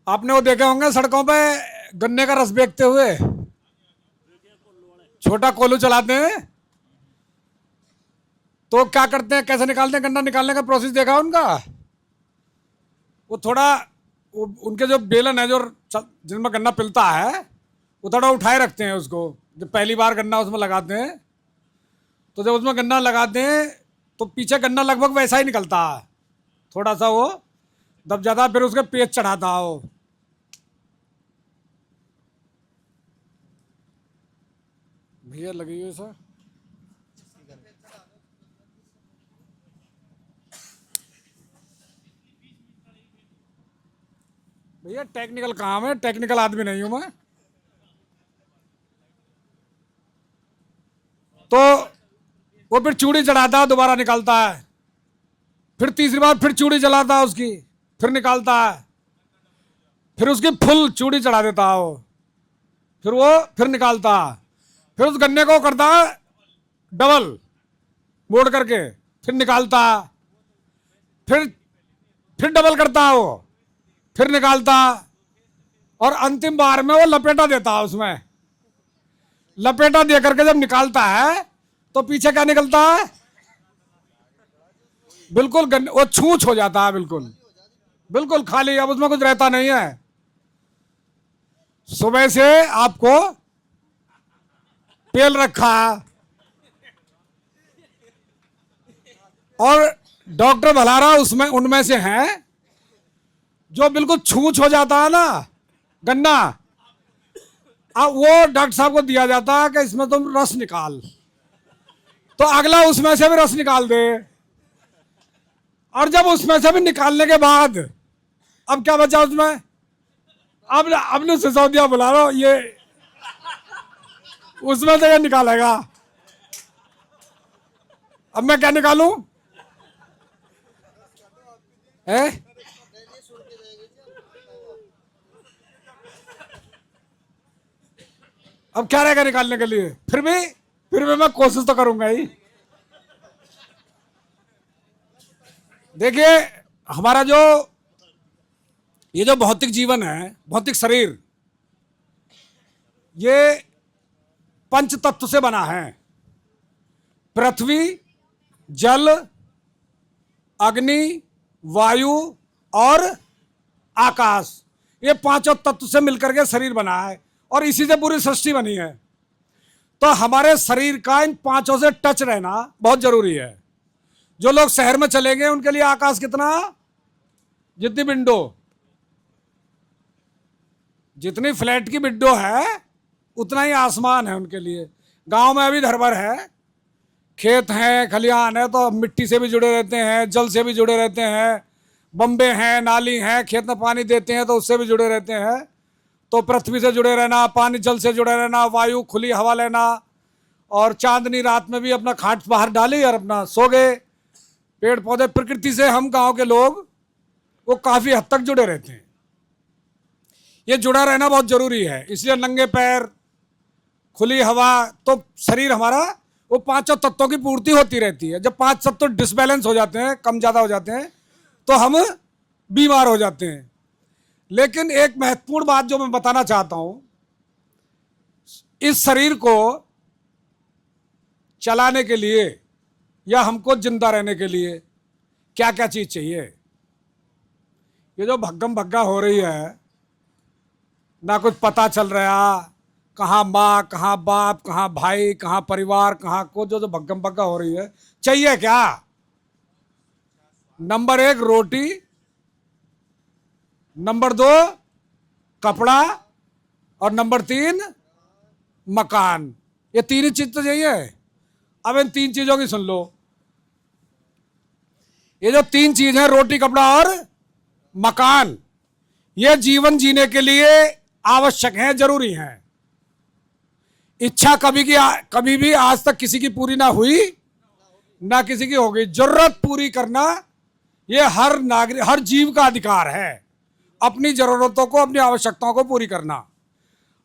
आपने वो देखे होंगे सड़कों पे गन्ने का रस बेचते हुए, छोटा कोलू चलाते हैं। तो क्या करते हैं, कैसे निकालते हैं, गन्ना निकालने का प्रोसेस देखा उनका। वो थोड़ा उनके जो बेलन है जो जिनमें गन्ना पिलता है, वो थोड़ा उठाए रखते हैं उसको। जब पहली बार गन्ना उसमें लगाते हैं, तो जब उसमें गन्ना लगाते हैं तो पीछे गन्ना लगभग वैसा ही निकलता है, थोड़ा सा वो दब जाता है, फिर उसके पेच चढ़ाता है वो। भैया लगी हुई सर, भैया टेक्निकल काम है, टेक्निकल आदमी नहीं हूं मैं। तो वो फिर चूड़ी चढ़ाता है, दोबारा निकालता है, फिर तीसरी बार फिर चूड़ी जलाता है उसकी, फिर निकालता है, फिर उसकी फुल चूड़ी चढ़ा देता है वो, फिर निकालता है, फिर उस गन्ने को करता है डबल मोड़ करके, फिर निकालता है, फिर डबल करता है वो, फिर निकालता है, और अंतिम बार में वो लपेटा देता है उसमें। लपेटा दे करके जब निकालता है तो पीछे क्या निकलता है, बिल्कुल वो छूछ हो जाता है, बिल्कुल बिल्कुल खाली, अब उसमें कुछ रहता नहीं है। सुबह से आपको पेल रखा, और डॉक्टर भलारा उसमें उनमें से हैं जो बिल्कुल छूछ हो जाता है ना गन्ना, अब वो डॉक्टर साहब को दिया जाता है कि इसमें तुम रस निकाल, तो अगला उसमें से भी रस निकाल दे। और जब उसमें से भी निकालने के बाद अब क्या बचा उसमें, अब ने सिसोदिया बुला लो, ये उसमें से ये निकालेगा। अब मैं क्या निकालूं है? अब क्या रहेगा निकालने के लिए, फिर भी मैं कोशिश तो करूंगा ही। देखिए हमारा ये जो भौतिक जीवन है, भौतिक शरीर, ये पंच तत्व से बना है। पृथ्वी, जल, अग्नि, वायु और आकाश, ये पांचों तत्व से मिलकर के शरीर बना है, और इसी से पूरी सृष्टि बनी है। तो हमारे शरीर का इन पांचों से टच रहना बहुत जरूरी है। जो लोग शहर में चलेंगे उनके लिए आकाश कितना, जितनी विंडो, जितनी फ्लैट की विंडो है उतना ही आसमान है उनके लिए। गांव में अभी धरभर है, खेत हैं, खलिहान है, तो मिट्टी से भी जुड़े रहते हैं, जल से भी जुड़े रहते हैं, बम्बे हैं, नाली हैं, खेत में पानी देते हैं तो उससे भी जुड़े रहते हैं। तो पृथ्वी से जुड़े रहना, पानी जल से जुड़े रहना, वायु खुली हवा लेना, और चांदनी रात में भी अपना खाट बाहर डाली और अपना सो गए। पेड़ पौधे, प्रकृति से हम गांव के लोग वो काफी हद तक जुड़े रहते हैं। ये जुड़ा रहना बहुत जरूरी है, इसलिए नंगे पैर, खुली हवा, तो शरीर हमारा वो पांचों तत्वों की पूर्ति होती रहती है। जब पांच तत्व डिसबैलेंस हो जाते हैं, कम ज्यादा हो जाते हैं, तो हम बीमार हो जाते हैं। लेकिन एक महत्वपूर्ण बात जो मैं बताना चाहता हूं, इस शरीर को चलाने के लिए या हमको जिंदा रहने के लिए क्या क्या चीज चाहिए। ये जो भग्गम भग्गा हो रही है, ना कुछ पता चल रहा, कहाँ माँ, कहाँ बाप, कहाँ भाई, कहाँ परिवार, कहाँ को जो भग्गम भग्गा हो रही है, चाहिए क्या। नंबर 1 रोटी, नंबर 2 कपड़ा, और नंबर 3 मकान। ये तीन ही चीज तो चाहिए। अब इन तीन चीजों की सुन लो। ये जो तीन चीज है, रोटी, कपड़ा और मकान, ये जीवन जीने के लिए आवश्यक हैं, जरूरी हैं। इच्छा कभी भी आज तक किसी की पूरी ना हुई, ना किसी की होगी। जरूरत पूरी करना ये हर नागरिक, हर जीव का अधिकार है, अपनी जरूरतों को, अपनी आवश्यकताओं को पूरी करना।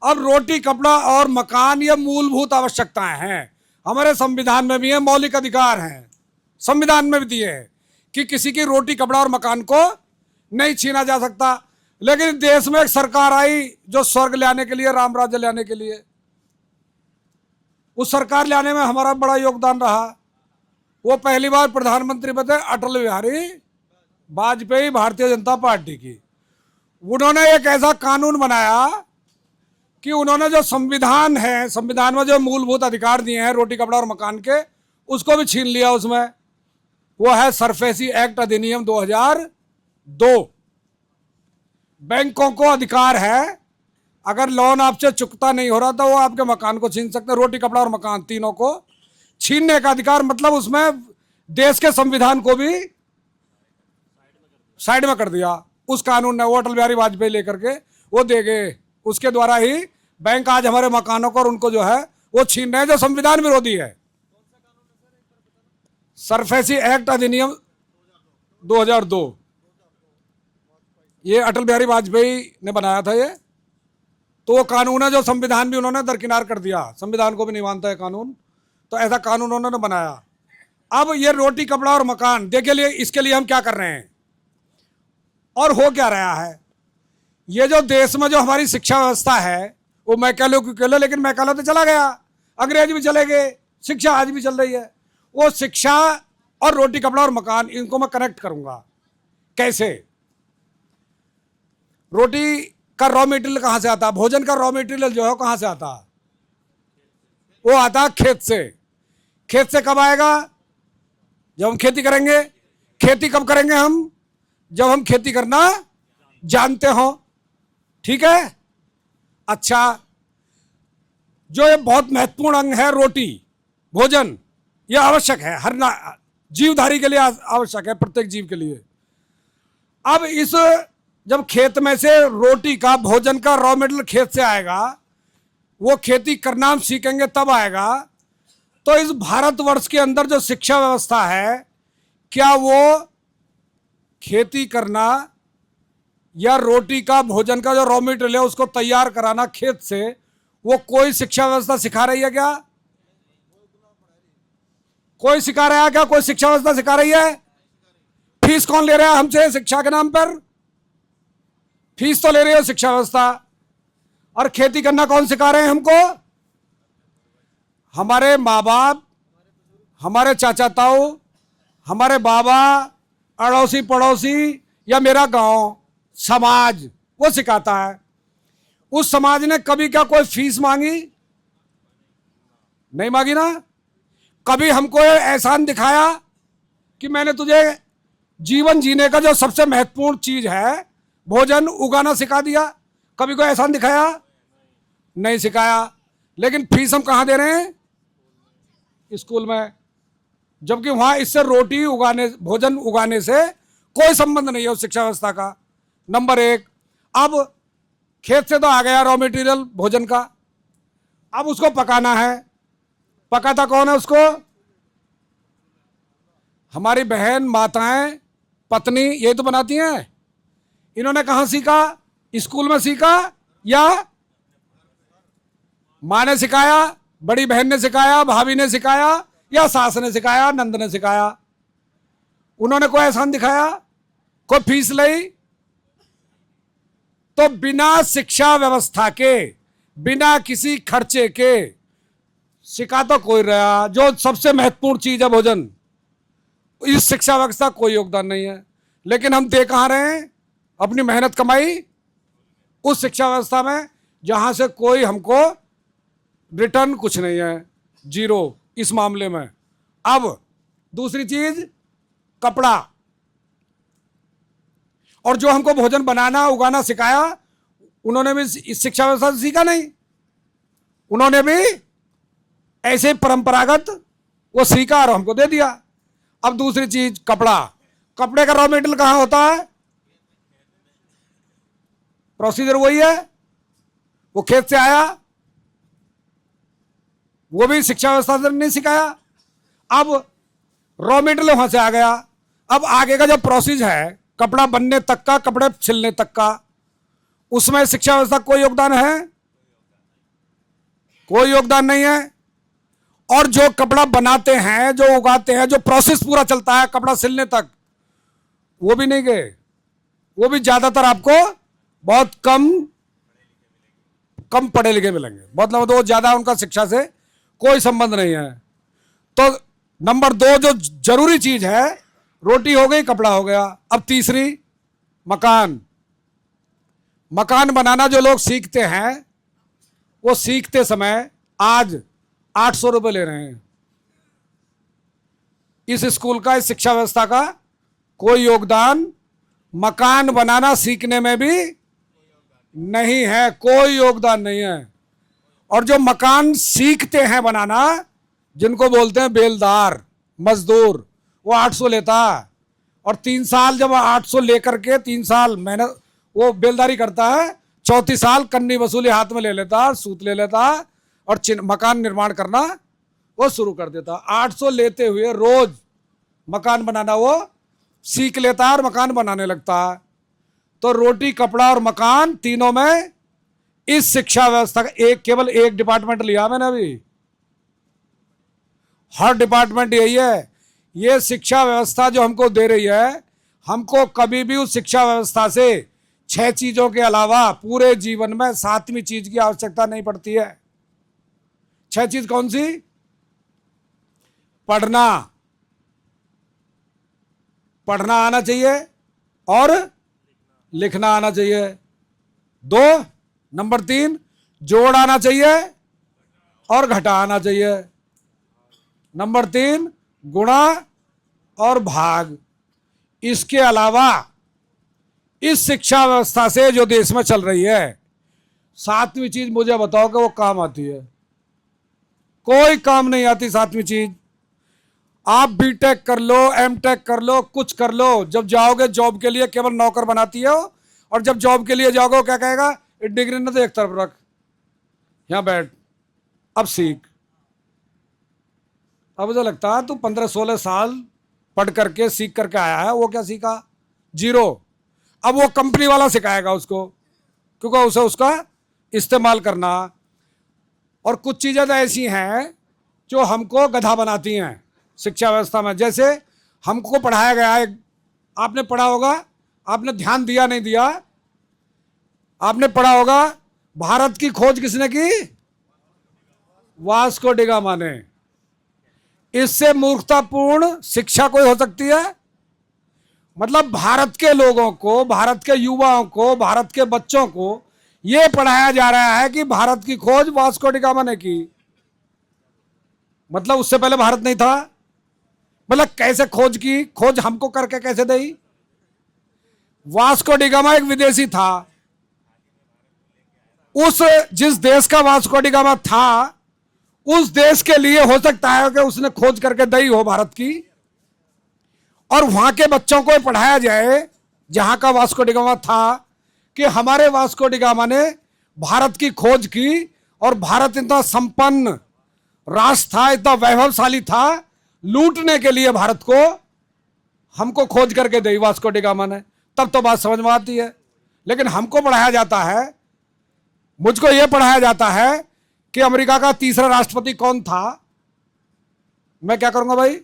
अब रोटी, कपड़ा और मकान ये मूलभूत आवश्यकताएं हैं, हमारे संविधान में भी है, मौलिक अधिकार हैं, संविधान में भी दिए हैं कि किसी की रोटी, कपड़ा और मकान को नहीं छीना जा सकता। लेकिन देश में एक सरकार आई जो स्वर्ग लाने के लिए, राम राज्य लाने के लिए, उस सरकार लाने में हमारा बड़ा योगदान रहा। वो पहली बार प्रधानमंत्री बने अटल बिहारी वाजपेयी, भारतीय जनता पार्टी की। उन्होंने एक ऐसा कानून बनाया कि उन्होंने जो संविधान है, संविधान में जो मूलभूत अधिकार दिए हैं रोटी कपड़ा और मकान के, उसको भी छीन लिया उसमें। वो है सरफेसी एक्ट अधिनियम 2002। बैंकों को अधिकार है, अगर लोन आपसे चुकता नहीं हो रहा तो वो आपके मकान को छीन सकते हैं। रोटी कपड़ा और मकान तीनों को छीनने का अधिकार, मतलब उसमें देश के संविधान को भी साइड में कर दिया उस कानून ने। वो अटल बिहारी वाजपेयी लेकर के वो दे गए, उसके द्वारा ही बैंक आज हमारे मकानों को और उनको जो है वो छीन रहे हैं, जो संविधान विरोधी है। सरफेसी एक्ट अधिनियम 2002, ये अटल बिहारी वाजपेयी ने बनाया था। ये तो वो कानून है जो संविधान भी उन्होंने दरकिनार कर दिया, संविधान को भी नहीं मानता है कानून, तो ऐसा कानून उन्होंने बनाया। अब ये रोटी कपड़ा और मकान देखिए लिए, इसके लिए हम क्या कर रहे हैं और हो क्या रहा है। ये जो देश में जो हमारी शिक्षा व्यवस्था है, वो मैं कह लो कि कह लो, लेकिन मैं कह लो तो चला गया, अंग्रेज भी चले गए, शिक्षा आज भी चल रही है। वो शिक्षा और रोटी कपड़ा और मकान, इनको मैं कनेक्ट करूंगा कैसे। रोटी का रॉ मटेरियल कहां से आता है, भोजन का रॉ मटेरियल जो है कहां से आता है, वो आता खेत से। खेत से कब आएगा, जब हम खेती करेंगे। खेती कब करेंगे हम, जब हम खेती करना जानते हो, ठीक है। अच्छा, जो ये बहुत महत्वपूर्ण अंग है रोटी, भोजन, ये आवश्यक है हर जीवधारी के लिए, आवश्यक है प्रत्येक जीव के लिए। अब इस जब खेत में से रोटी का, भोजन का रॉ मटेरियल खेत से आएगा, वो खेती करना हम सीखेंगे तब आएगा। तो इस भारतवर्ष के अंदर जो शिक्षा व्यवस्था है, क्या वो खेती करना या रोटी का, भोजन का जो रॉ मटेरियल है उसको तैयार कराना खेत से, वो कोई शिक्षा व्यवस्था सिखा रही है क्या? कोई सिखा रहा है क्या? कोई शिक्षा व्यवस्था सिखा रही है? फीस कौन ले रहा है हमसे शिक्षा के नाम पर? फीस तो ले रही है शिक्षा व्यवस्था। और खेती करना कौन सिखा रहे हैं हमको? हमारे माँ बाप, हमारे चाचा ताऊ, हमारे बाबा, अड़ोसी पड़ोसी, या मेरा गांव, समाज, वो सिखाता है। उस समाज ने कभी क्या कोई फीस मांगी? नहीं मांगी ना। कभी हमको एहसान दिखाया कि मैंने तुझे जीवन जीने का जो सबसे महत्वपूर्ण चीज है, भोजन उगाना सिखा दिया? कभी कोई एहसान दिखाया? नहीं सिखाया। लेकिन फीस हम कहां दे रहे हैं? स्कूल में, जबकि वहां इससे रोटी उगाने, भोजन उगाने से कोई संबंध नहीं है उस शिक्षा व्यवस्था का। नंबर एक। अब खेत से तो आ गया रॉ मटेरियल भोजन का, अब उसको पकाना है। पकाता कौन है उसको? हमारी बहन, माताएं, पत्नी, ये तो बनाती हैं। इन्होंने कहां सीखा? स्कूल में सीखा या माँ ने सिखाया, बड़ी बहन ने सिखाया, भाभी ने सिखाया, या सास ने सिखाया, नंद ने सिखाया? उन्होंने कोई एहसान दिखाया? कोई फीस ली? तो बिना शिक्षा व्यवस्था के, बिना किसी खर्चे के सिखा तो कोई रहा। जो सबसे महत्वपूर्ण चीज है भोजन, इस शिक्षा व्यवस्था कोई योगदान नहीं है। लेकिन हम दे कहां रहे हैं अपनी मेहनत कमाई? उस शिक्षा व्यवस्था में जहां से कोई हमको रिटर्न कुछ नहीं है, जीरो इस मामले में। अब दूसरी चीज, कपड़ा। और जो हमको भोजन बनाना उगाना सिखाया, उन्होंने भी इस शिक्षा व्यवस्था से सीखा नहीं। उन्होंने भी ऐसे परंपरागत वो सीखा और हमको दे दिया। अब दूसरी चीज, कपड़ा। कपड़े का रॉ मटेरियल कहां होता है? प्रोसीजर वही है, वो खेत से आया, वो भी शिक्षा व्यवस्था से नहीं सिखाया। अब रॉ मटेरियल वहां से आ गया। अब आगे का जो प्रोसेस है, कपड़ा बनने तक का, कपड़े सिलने तक का, उसमें शिक्षा व्यवस्था कोई योगदान है? कोई योगदान नहीं है। और जो कपड़ा बनाते हैं, जो उगाते हैं, जो प्रोसेस पूरा चलता है कपड़ा सिलने तक, वो भी नहीं गए। वो भी ज्यादातर आपको बहुत कम कम पढ़े लिखे मिलेंगे, मतलब तो ज़्यादा उनका शिक्षा से कोई संबंध नहीं है। तो नंबर 2 जो जरूरी चीज है, रोटी हो गई, कपड़ा हो गया। अब तीसरी, मकान। मकान बनाना जो लोग सीखते हैं, वो सीखते समय आज 800 रुपये ले रहे हैं। इस स्कूल का, इस शिक्षा व्यवस्था का कोई योगदान मकान बनाना सीखने में भी नहीं है, कोई योगदान नहीं है। और जो मकान सीखते हैं बनाना, जिनको बोलते हैं बेलदार मजदूर, वो 800 लेता। और 3 साल जब 800 लेकर के 3 साल मेहनत वो बेलदारी करता है, चौथी साल कन्नी वसूली हाथ में ले लेता, सूत ले लेता और मकान निर्माण करना वो शुरू कर देता। 800 लेते हुए रोज मकान बनाना वो सीख लेता और मकान बनाने लगता। तो रोटी, कपड़ा और मकान तीनों में इस शिक्षा व्यवस्था का केवल एक डिपार्टमेंट लिया मैंने अभी। हर डिपार्टमेंट यही है। ये शिक्षा व्यवस्था जो हमको दे रही है, हमको कभी भी उस शिक्षा व्यवस्था से 6 चीजों के अलावा पूरे जीवन में 7वीं चीज की आवश्यकता नहीं पड़ती है। 6 चीज कौन सी? पढ़ना, पढ़ना आना चाहिए और लिखना आना चाहिए। 2, नंबर 3, जोड़ आना चाहिए और घटा आना चाहिए। नंबर 3, गुणा और भाग। इसके अलावा इस शिक्षा व्यवस्था से जो देश में चल रही है, 7वीं चीज मुझे बताओ कि वो काम आती है? कोई काम नहीं आती 7वीं चीज। आप बीटेक कर लो, एमटेक कर लो, कुछ कर लो, जब जाओगे जॉब के लिए केवल नौकर बनाती है। और जब जॉब के लिए जाओगे क्या कहेगा? डिग्री न तो एक तरफ रख, यहां बैठ, अब सीख। अब मुझे लगता है तू 15-16 साल पढ़ करके सीख करके आया है, वो क्या सीखा? 0। अब वो कंपनी वाला सिखाएगा उसको, क्योंकि उसे उसका इस्तेमाल करना। और कुछ चीज़ें तो ऐसी हैं जो हमको गधा बनाती हैं शिक्षा व्यवस्था में। जैसे हमको पढ़ाया गया है, आपने पढ़ा होगा, आपने ध्यान दिया नहीं दिया, आपने पढ़ा होगा, भारत की खोज किसने की? वास्को डी गामा ने। इससे मूर्खतापूर्ण शिक्षा कोई हो सकती है? मतलब भारत के लोगों को, भारत के युवाओं को, भारत के बच्चों को यह पढ़ाया जा रहा है कि भारत की खोज वास्को डी गामा ने की। मतलब उससे पहले भारत नहीं था? मतलब कैसे खोज की? खोज हमको करके कैसे दी? वास्को डी गामा एक विदेशी था। उस जिस देश का वास्को डी गामा था, उस देश के लिए हो सकता है कि उसने खोज करके दी हो भारत की, और वहां के बच्चों को पढ़ाया जाए जहां का वास्को डी गामा था कि हमारे वास्को डी गामा ने भारत की खोज की और भारत इतना संपन्न राष्ट्र था, इतना वैभवशाली था, लूटने के लिए भारत को हमको खोज करके दी वास्को डी गामा ने। तब तो बात समझ में आती है। लेकिन हमको पढ़ाया जाता है, मुझको यह पढ़ाया जाता है कि अमेरिका का तीसरा राष्ट्रपति कौन था। मैं क्या करूंगा भाई?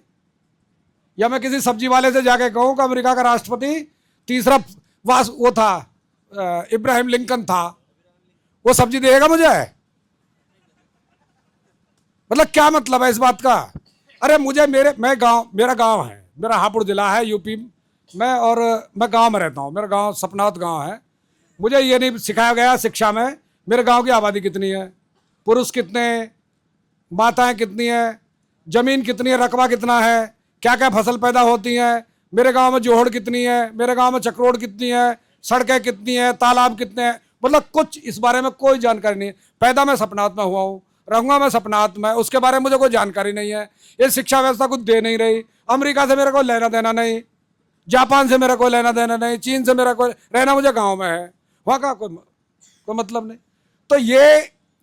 या मैं किसी सब्जी वाले से जाके कहूं कि अमेरिका का राष्ट्रपति तीसरा वो था, इब्राहिम लिंकन था, वो सब्जी देगा मुझे? मतलब क्या मतलब है इस बात का? अरे मुझे मेरा गांव है, मेरा हापुड़ जिला है यूपी में, और मैं गांव में रहता हूं। मेरा गांव सपनावत गांव है। मुझे ये नहीं सिखाया गया शिक्षा में मेरे गांव की आबादी कितनी है, पुरुष कितने, माताएं कितनी है, जमीन कितनी है, रकबा कितना है, क्या क्या फसल पैदा होती हैं, मेरे गांव में जोहड़ कितनी है, मेरे गांव में चक्रोड़ कितनी है, सड़कें कितनी है, तालाब कितने हैं। मतलब कुछ इस बारे में कोई जानकारी नहीं है। पैदा मैं सपनावत में हुआ हूँ, रहूंगा मैं सपनावत में, उसके बारे में मुझे कोई जानकारी नहीं है। ये शिक्षा व्यवस्था कुछ दे नहीं रही। अमेरिका से मेरा कोई लेना देना नहीं, जापान से मेरा कोई लेना देना नहीं, चीन से मेरा कोई रहना, मुझे गाँव में है, वहाँ का कोई मतलब नहीं। तो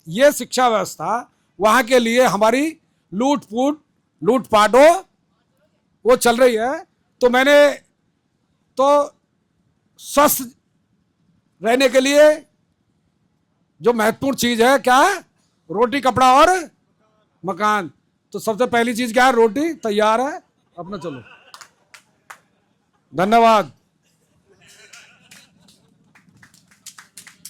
ये शिक्षा व्यवस्था वहाँ के लिए हमारी लूटपाट वो चल रही है। तो मैंने तो स्वस्थ रहने के लिए जो महत्वपूर्ण चीज है क्या? रोटी, कपड़ा और मकान। तो सबसे पहली चीज क्या है? रोटी तैयार है, अपना चलो। धन्यवाद।